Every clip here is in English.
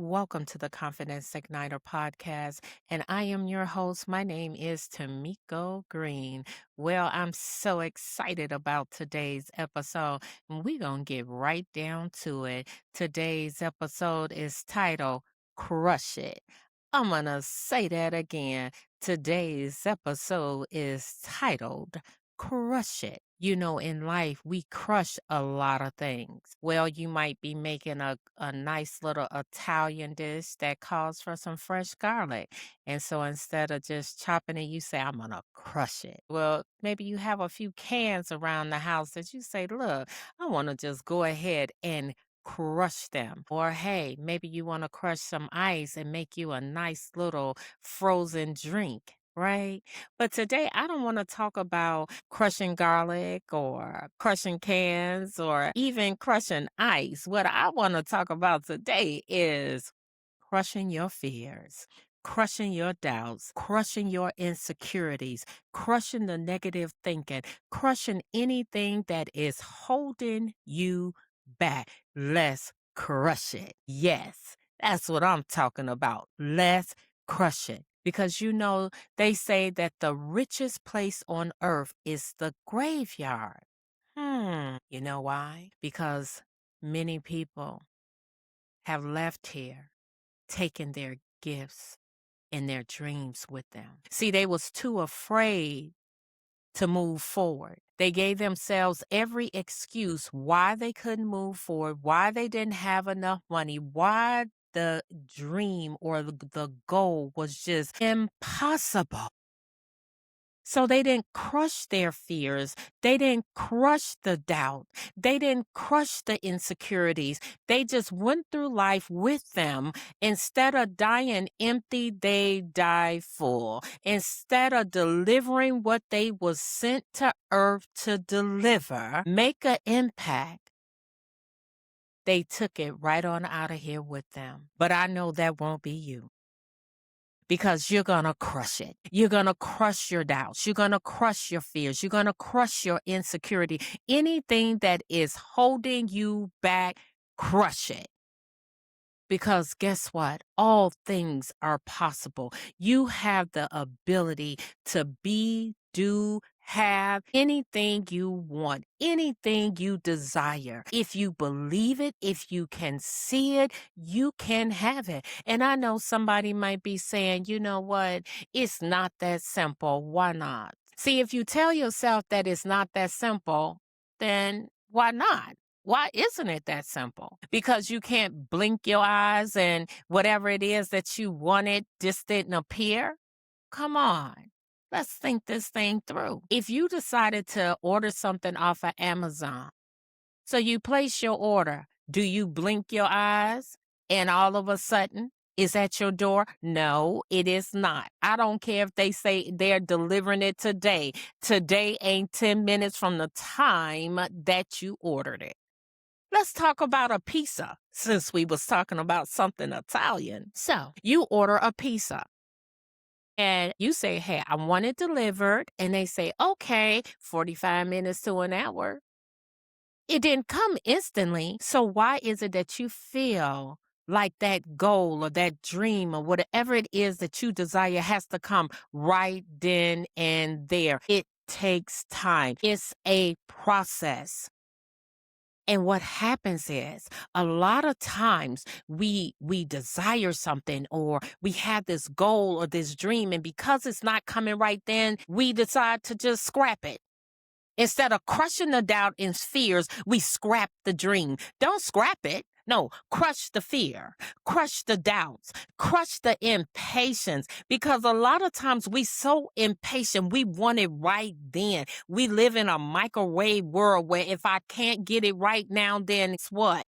Welcome to the Confidence Igniter podcast, and I am your host. My name is Tamiko Green. Well, I'm so excited about today's episode, and we're going to get right down to it. Today's episode is titled Crush It. I'm going to say that again. Today's episode is titled Crush It. You know, in life, we crush a lot of things. Well, you might be making a nice little Italian dish that calls for some fresh garlic. And so instead of just chopping it, you say, I'm going to crush it. Well, maybe you have a few cans around the house that you say, look, I want to just go ahead and crush them. Or hey, maybe you want to crush some ice and make you a nice little frozen drink. Right? But today, I don't want to talk about crushing garlic or crushing cans or even crushing ice. What I want to talk about today is crushing your fears, crushing your doubts, crushing your insecurities, crushing the negative thinking, crushing anything that is holding you back. Let's crush it. Yes, that's what I'm talking about. Let's crush it. Because you know, they say that the richest place on earth is the graveyard. You know why? Because many people have left here taken their gifts and their dreams with them. See, they was too afraid to move forward. They gave themselves every excuse why they couldn't move forward, why they didn't have enough money, why the dream or the goal was just impossible. So they didn't crush their fears. They didn't crush the doubt. They didn't crush the insecurities. They just went through life with them. Instead of dying empty, they died full. Instead of delivering what they was sent to earth to deliver, make an impact, they took it right on out of here with them. But I know that won't be you. Because you're going to crush it. You're going to crush your doubts. You're going to crush your fears. You're going to crush your insecurity. Anything that is holding you back, crush it. Because guess what? All things are possible. You have the ability to be, do, have anything you want, anything you desire. If you believe it, if you can see it, you can have it. And I know somebody might be saying, you know what? It's not that simple. Why not? See, if you tell yourself that it's not that simple, then why not? Why isn't it that simple? Because you can't blink your eyes and whatever it is that you wanted just didn't appear? Come on. Let's think this thing through. If you decided to order something off of Amazon, so you place your order, do you blink your eyes and all of a sudden it's at your door? No, it is not. I don't care if they say they're delivering it today. Today ain't 10 minutes from the time that you ordered it. Let's talk about a pizza since we was talking about something Italian. So you order a pizza and you say, hey, I want it delivered. And they say, okay, 45 minutes to an hour. It didn't come instantly. So why is it that you feel like that goal or that dream or whatever it is that you desire has to come right then and there? It takes time. It's a process. And what happens is a lot of times we desire something or we have this goal or this dream, and because it's not coming right then, we decide to just scrap it. Instead of crushing the doubt and fears, we scrap the dream. Don't scrap it. No, crush the fear, crush the doubts, crush the impatience, because a lot of times we so impatient, we want it right then. We live in a microwave world where if I can't get it right now, then it's what?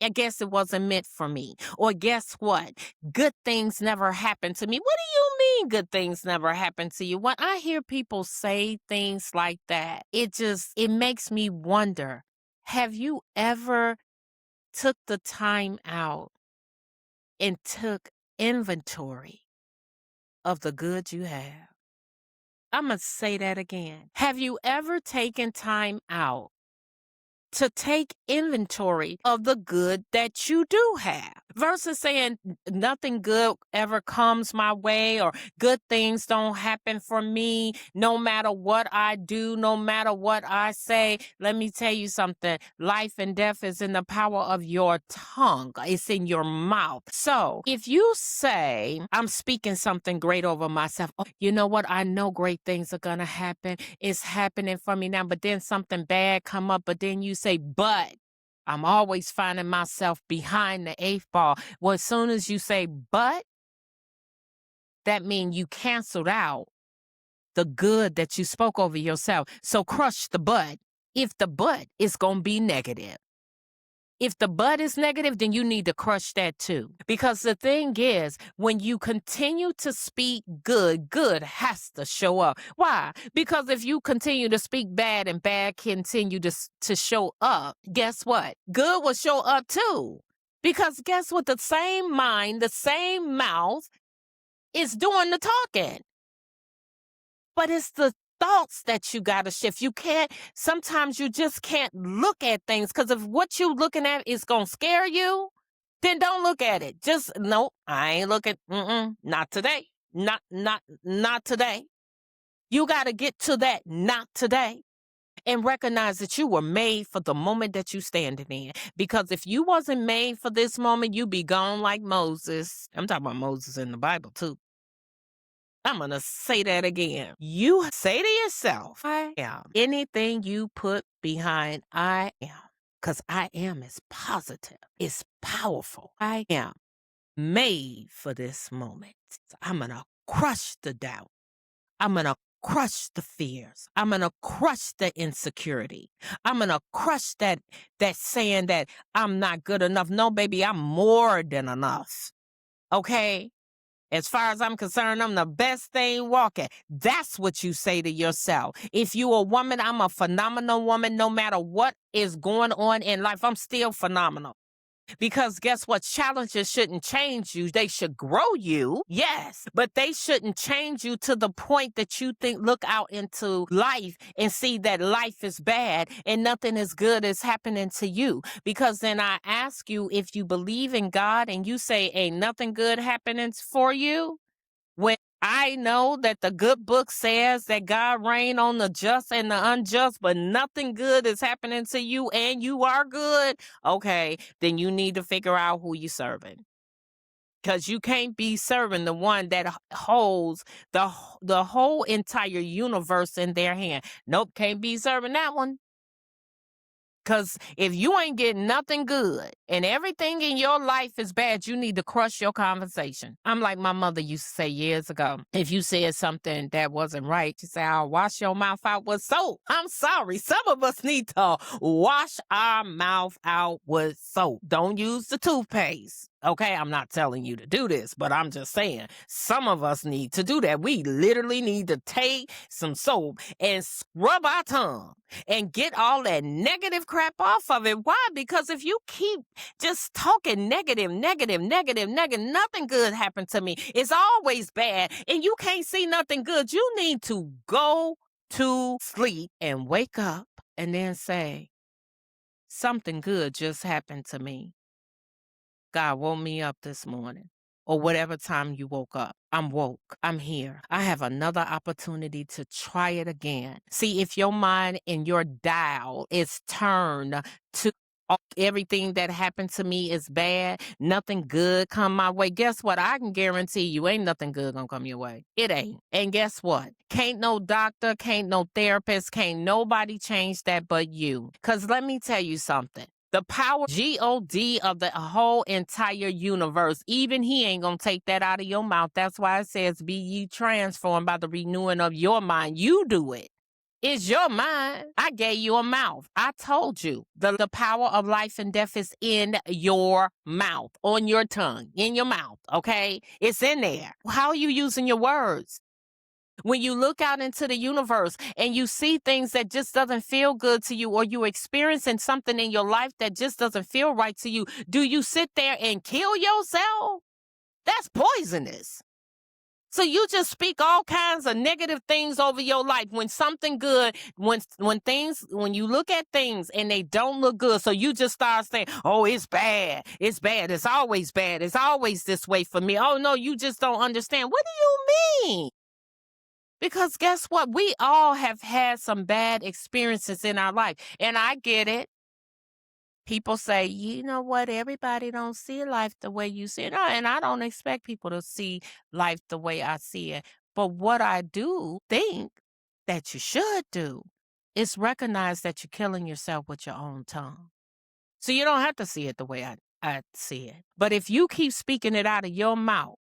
I guess it wasn't meant for me. Or guess what? Good things never happen to me. What do you mean good things never happen to you? When I hear people say things like that, it makes me wonder, have you ever took the time out and took inventory of the good you have? I'm going to say that again. Have you ever taken time out to take inventory of the good that you do have? versus saying nothing good ever comes my way or good things don't happen for me no matter what I do, no matter what I say. Let me tell you something. Life and death is in the power of your tongue. It's in your mouth. So if you say, I'm speaking something great over myself, oh, you know what? I know great things are going to happen. It's happening for me now, but then something bad come up, but then you say, but I'm always finding myself behind the eighth ball. Well, as soon as you say but, that means you canceled out the good that you spoke over yourself. So crush the but if the but is going to be negative. If the but is negative, then you need to crush that too. Because the thing is, when you continue to speak good, good has to show up. Why? Because if you continue to speak bad and bad continue to show up, guess what? Good will show up too. Because guess what? The same mind, the same mouth is doing the talking. But it's the thoughts that you got to shift. You can't, sometimes you just can't look at things because if what you looking at is going to scare you, then don't look at it. Just, no, I ain't looking, not today. Not today. You got to get to that not today and recognize that you were made for the moment that you standing in. Because if you wasn't made for this moment, you'd be gone like Moses. I'm talking about Moses in the Bible too. I'm going to say that again. You say to yourself, I am. Anything you put behind I am, because I am is positive. It's powerful. I am made for this moment. So I'm going to crush the doubt. I'm going to crush the fears. I'm going to crush the insecurity. I'm going to crush that saying that I'm not good enough. No, baby, I'm more than enough. Okay? As far as I'm concerned, I'm the best thing walking. That's what you say to yourself. If you a woman, I'm a phenomenal woman. No matter what is going on in life, I'm still phenomenal. Because guess what? Challenges shouldn't change you. They should grow you, yes, but they shouldn't change you to the point that you look out into life and see that life is bad and nothing as good is happening to you. Because then I ask you, if you believe in God and you say ain't nothing good happening for you, when I know that the good book says that God reign on the just and the unjust, but nothing good is happening to you and you are good, okay, then you need to figure out who you're serving. Because you can't be serving the one that holds the whole entire universe in their hand. Nope, can't be serving that one. Because if you ain't getting nothing good and everything in your life is bad, you need to crush your conversation. I'm like my mother used to say years ago, if you said something that wasn't right, she said, I'll wash your mouth out with soap. I'm sorry. Some of us need to wash our mouth out with soap. Don't use the toothpaste. Okay, I'm not telling you to do this, but I'm just saying some of us need to do that. We literally need to take some soap and scrub our tongue and get all that negative crap off of it. Why? Because if you keep just talking negative, nothing good happened to me. It's always bad and you can't see nothing good. You need to go to sleep and wake up and then say, something good just happened to me. God woke me up this morning, or whatever time you woke up. I'm woke. I'm here. I have another opportunity to try it again. See, if your mind and your dial is turned to everything that happened to me is bad, nothing good come my way, guess what? I can guarantee you ain't nothing good gonna come your way. It ain't. And guess what? Can't no doctor, can't no therapist, can't nobody change that but you. Because let me tell you something. The power, G-O-D, of the whole entire universe, even he ain't going to take that out of your mouth. That's why it says, be ye transformed by the renewing of your mind. You do it. It's your mind. I gave you a mouth. I told you the power of life and death is in your mouth, on your tongue, in your mouth, okay? It's in there. How are you using your words? When you look out into the universe and you see things that just doesn't feel good to you, or you experiencing something in your life that just doesn't feel right to you, do you sit there and kill yourself? That's poisonous. So you just speak all kinds of negative things over your life when something good, when you look at things and they don't look good, so you just start saying, "Oh, it's bad. It's bad. It's always bad. It's always this way for me." Oh no, you just don't understand. What do you mean? Because guess what? We all have had some bad experiences in our life. And I get it. People say, you know what, everybody don't see life the way you see it. And I don't expect people to see life the way I see it. But what I do think that you should do is recognize that you're killing yourself with your own tongue. So you don't have to see it the way I see it. But if you keep speaking it out of your mouth,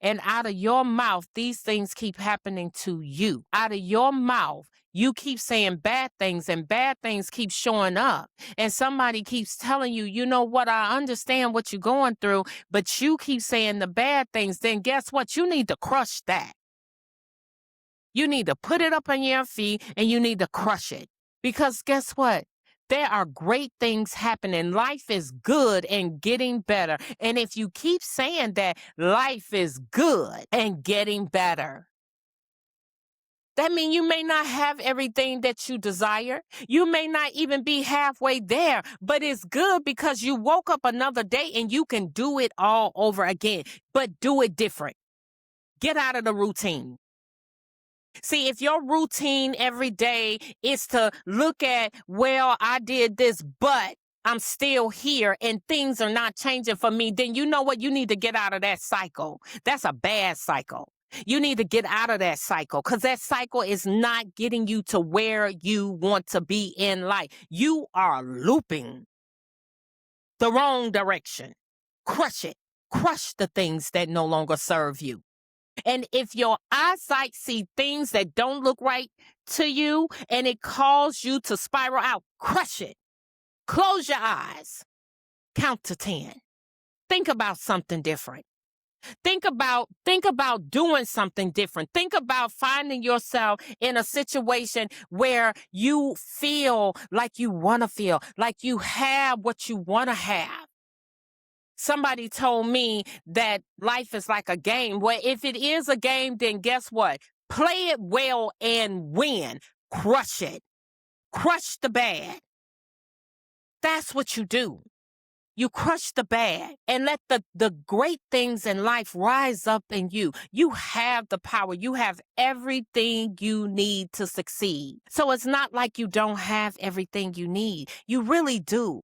and out of your mouth, these things keep happening to you. Out of your mouth, you keep saying bad things and bad things keep showing up. And somebody keeps telling you, you know what, I understand what you're going through, but you keep saying the bad things. Then guess what? You need to crush that. You need to put it up on your feet and you need to crush it. Because guess what? There are great things happening. Life is good and getting better. And if you keep saying that life is good and getting better, that means you may not have everything that you desire. You may not even be halfway there, but it's good because you woke up another day and you can do it all over again, but do it different. Get out of the routine. See, if your routine every day is to look at, well, I did this, but I'm still here and things are not changing for me, then you know what? You need to get out of that cycle. That's a bad cycle. You need to get out of that cycle because that cycle is not getting you to where you want to be in life. You are looping the wrong direction. Crush it. Crush the things that no longer serve you. And if your eyesight see things that don't look right to you and it calls you to spiral out, crush it. Close your eyes. Count to 10. Think about something different. Think about doing something different. Think about finding yourself in a situation where you feel like you want to feel, like you have what you want to have. Somebody told me that life is like a game. Well, if it is a game, then guess what? Play it well and win. Crush it. Crush the bad. That's what you do. You crush the bad and let the great things in life rise up in you. You have the power. You have everything you need to succeed. So it's not like you don't have everything you need. You really do.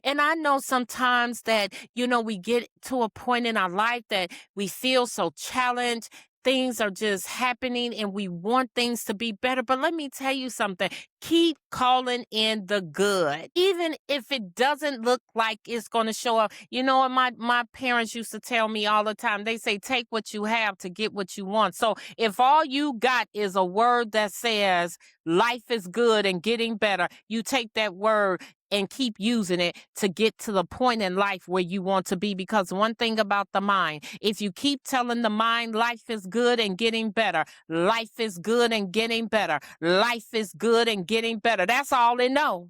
And I know sometimes that, we get to a point in our life that we feel so challenged. Things are just happening and we want things to be better. But let me tell you something. Keep calling in the good. Even if it doesn't look like it's going to show up. You know what my parents used to tell me all the time? They say, take what you have to get what you want. So if all you got is a word that says life is good and getting better, you take that word and keep using it to get to the point in life where you want to be. Because one thing about the mind, if you keep telling the mind life is good and getting better, life is good and getting better, life is good and getting better, that's all it know.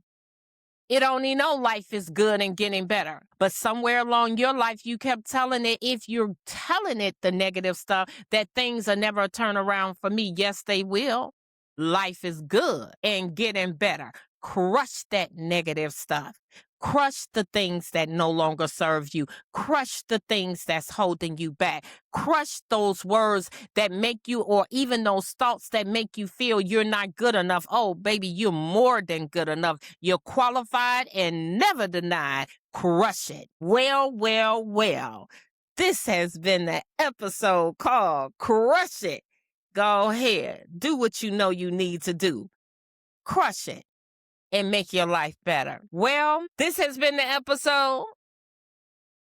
It only know life is good and getting better. But somewhere along your life, you kept telling it, if you're telling it the negative stuff, that things will never turn around for me. Yes, they will. Life is good and getting better. Crush that negative stuff. Crush the things that no longer serve you. Crush the things that's holding you back. Crush those words that make you, or even those thoughts that make you feel you're not good enough. Oh, baby, you're more than good enough. You're qualified and never denied. Crush it. Well, well, well. This has been the episode called Crush It. Go ahead. Do what you know you need to do. Crush it and make your life better. Well, this has been the episode.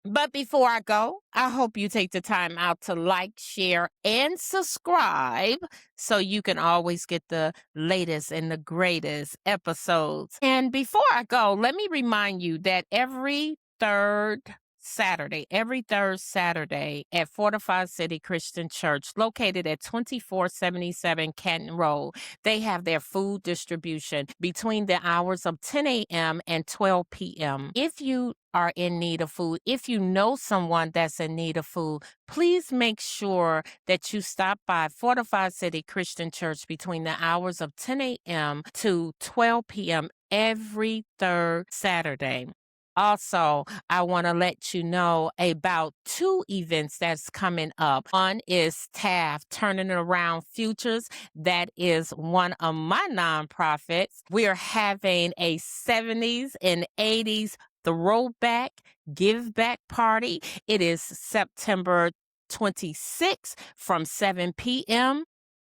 But before I go, I hope you take the time out to like, share, and subscribe so you can always get the latest and the greatest episodes. And before I go, let me remind you that every third third Saturday at Fortified City Christian Church, located at 2477 Canton Road. They have their food distribution between the hours of 10 a.m. and 12 p.m. If you are in need of food, if you know someone that's in need of food, please make sure that you stop by Fortified City Christian Church between the hours of 10 a.m. to 12 p.m. every third Saturday. Also, I want to let you know about two events that's coming up. One is TAF, Turning Around Futures. That is one of my nonprofits. We are having a 70s and 80s throwback give back party. It is September 26th from 7 p.m.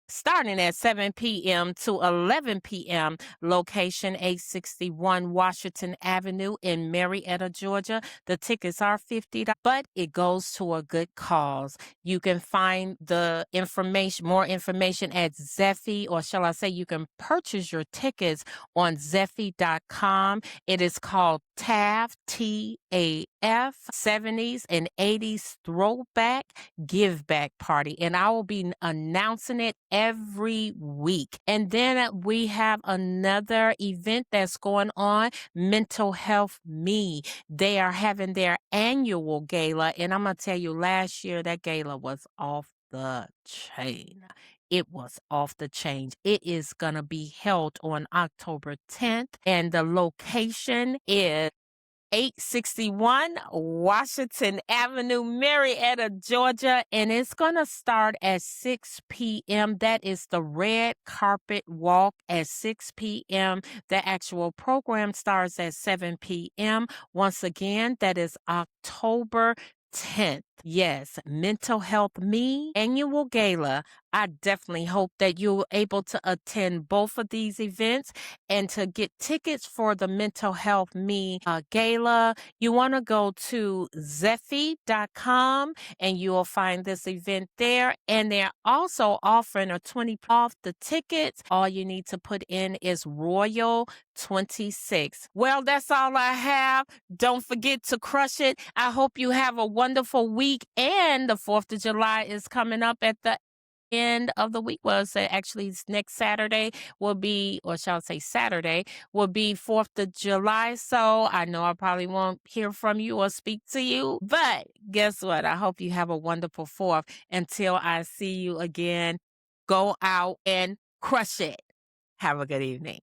starting at 7 p.m. to 11 p.m. Location 861 Washington Avenue in Marietta, Georgia. The tickets are $50, but it goes to a good cause. You can find the information, more information at Zeffy, or shall I say, you can purchase your tickets on Zeffy.com. It is called TAF, TAF, 70s and 80s Throwback Give Back Party, and I will be announcing it every week. And then we have another event that's going on, Mental Health Me. They are having their annual gala, and I'm gonna tell you, last year that gala was off the chain. It was off the chain. It is gonna be held on October 10th, and the location is 861 Washington Avenue, Marietta, Georgia, and it's going to start at 6 p.m. That is the red carpet walk at 6 p.m. The actual program starts at 7 p.m. Once again, that is October 10th. Yes, Mental Health Me annual gala. I definitely hope that you're able to attend both of these events. And to get tickets for the Mental Health Me gala, you want to go to Zeffy.com and you will find this event there. And they're also offering a 20% off the tickets. All you need to put in is Royal 26. Well, that's all I have. Don't forget to crush it. I hope you have a wonderful week. And the 4th of July is coming up at the end of the week. Well, so actually next Saturday will be, or shall I say Saturday, will be 4th of July. So I know I probably won't hear from you or speak to you, but guess what? I hope you have a wonderful 4th. Until I see you again, go out and crush it. Have a good evening.